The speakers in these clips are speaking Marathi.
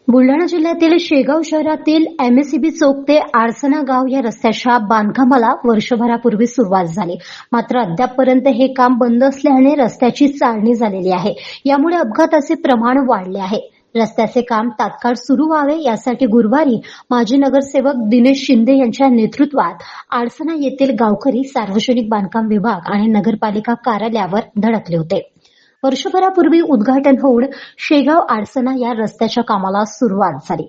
बुलढाणा जिल्ह्यातील शेगाव शहरातील एमएसईबी चौक ते आडसना गाव या रस्त्याच्या बांधकामाला वर्षभरापूर्वी सुरुवात झाली. मात्र अद्यापपर्यंत हे काम बंद असल्याने रस्त्याची चाळणी झालेली आहे. यामुळे अपघाताचे प्रमाण वाढले आहे. रस्त्याचे काम तात्काळ सुरू व्हावे यासाठी गुरुवारी माजी नगरसेवक दिनेश शिंदे यांच्या नेतृत्वात आडसना येथील गावकरी सार्वजनिक बांधकाम विभाग आणि नगरपालिका कार्यालयावर धडकले होते. वर्षभरापूर्वी उद्घाटन होऊन शेगाव आडसना या रस्त्याच्या कामाला सुरुवात झाली.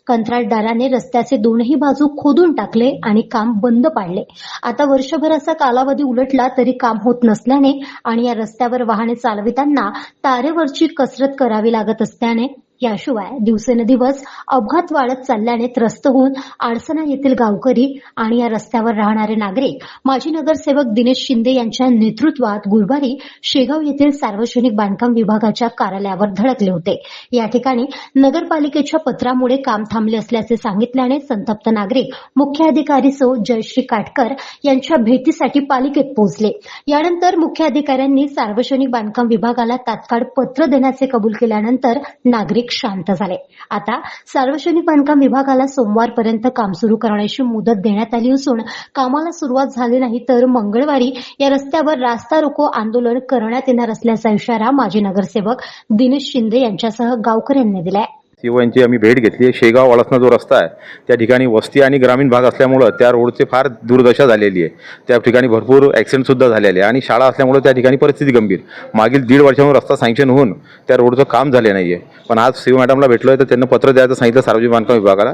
कंत्राटदाराने रस्त्याचे दोनही बाजू खोदून टाकले आणि काम बंद पाडले. आता वर्षभराचा कालावधी उलटला तरी काम होत नसल्याने आणि या रस्त्यावर वाहने चालविताना तारेवरची कसरत करावी लागत असल्याने याशिवाय दिवसेंदिवस अपघात वाढत चालल्याने त्रस्त होऊन आडसना येथील गावकरी आणि या रस्त्यावर राहणारे नागरिक माजी नगरसेवक दिनेश शिंदे यांच्या नेतृत्वात गुरुवारी शेगाव येथील सार्वजनिक बांधकाम विभागाच्या कार्यालयावर धडकले होते. या ठिकाणी नगरपालिकेच्या पत्रामुळे काम थांबले असल्याचे सांगितल्याने संतप्त नागरिक मुख्य अधिकारी सौ जयश्री काटकर यांच्या भेटीसाठी पालिकेत पोहोचले. यानंतर मुख्य अधिकाऱ्यांनी सार्वजनिक बांधकाम विभागाला तात्काळ पत्र देण्याचे कबूल केल्यानंतर नागरिक शांत झाले. आता सार्वजनिक बांधकाम विभागाला सोमवारपर्यंत काम सुरू करण्याची मुदत देण्यात आली असून कामाला सुरुवात झाली नाही तर मंगळवारी या रस्त्यावर रास्ता रोको आंदोलन करण्यात येणार असल्याचा इशारा माजी नगरसेवक दिनेश शिंदे यांच्यासह गावकऱ्यांनी दिलाय. यांची आम्ही भेट घेतली. शेगाव आडसना जो रस्ता आहे त्या ठिकाणी वस्ती आणि ग्रामीण भाग असल्यामुळे त्या रोडचे फार दुर्दशा झालेली आहे. त्या ठिकाणी भरपूर ॲक्सिडेंट सुद्धा झालेले आणि शाळा असल्यामुळे त्या ठिकाणी परिस्थिती गंभीर. मागील 1.5 वर्षांवर रस्ता सँक्शन होऊन त्या रोडचं काम झाले नाहीये. पण आज सीओ मॅडमला भेटलोय तर त्यांना पत्र द्यायचं सांगितलं सार्वजनिक बांधकाम विभागाला.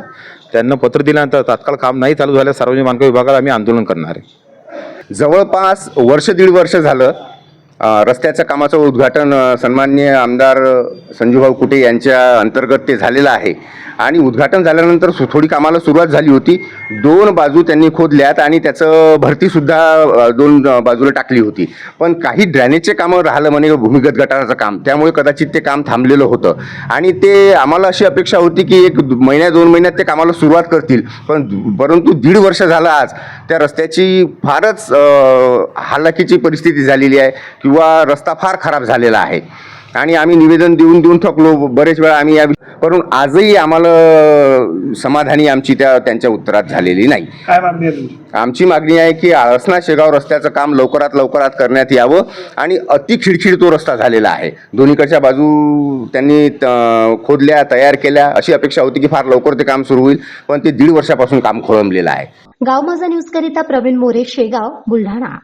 त्यांना पत्र दिल्यानंतर तात्काळ काम नाही चालू झालं सार्वजनिक बांधकाम विभागाला आम्ही आंदोलन करणार आहे. जवळपास 1.5 वर्ष झालं रस्त्याच्या कामाचं उद्घाटन सन्माननीय आमदार संजूभाऊ कुटे यांच्या अंतर्गत ते झालेलं आहे आणि उद्घाटन झाल्यानंतर थोडी कामाला सुरुवात झाली होती. 2 बाजू त्यांनी खोदल्यात आणि त्याचं भरतीसुद्धा 2 बाजूला टाकली होती. पण काही ड्रेनेजचे कामं राहिलं म्हणे भूमिगत गटाराचं काम, त्यामुळे कदाचित ते काम थांबलेलं होतं आणि ते आम्हाला अशी अपेक्षा होती की 1 महिन्या 2 महिन्यात ते कामाला सुरुवात करतील. परंतु 1.5 वर्ष झालं आज त्या रस्त्याची फारच हालाकीची परिस्थिती झालेली आहे किंवा रस्ता फार खराब झालेला आहे आणि आम्ही निवेदन देऊन थकलो बरेच वेळा आम्ही परंतु आजही आम्हाला समाधानी आमची त्यांच्या उत्तरात झालेली नाही. काय मागणी आहे तुमची? आमची मागणी आहे की आडसना शेगाव रस्त्याचं काम लवकरात करण्यात यावं आणि अति खिडखिड तो रस्ता झालेला आहे. दोन्हीकडच्या बाजू त्यांनी खोदल्या तयार केल्या. अशी अपेक्षा होती की फार लवकर ते काम सुरू होईल पण ते 1.5 वर्षापासून काम खोळंबलेलं आहे. गाव माझा न्यूज करिता प्रवीण मोरे, शेगाव, बुलढाणा.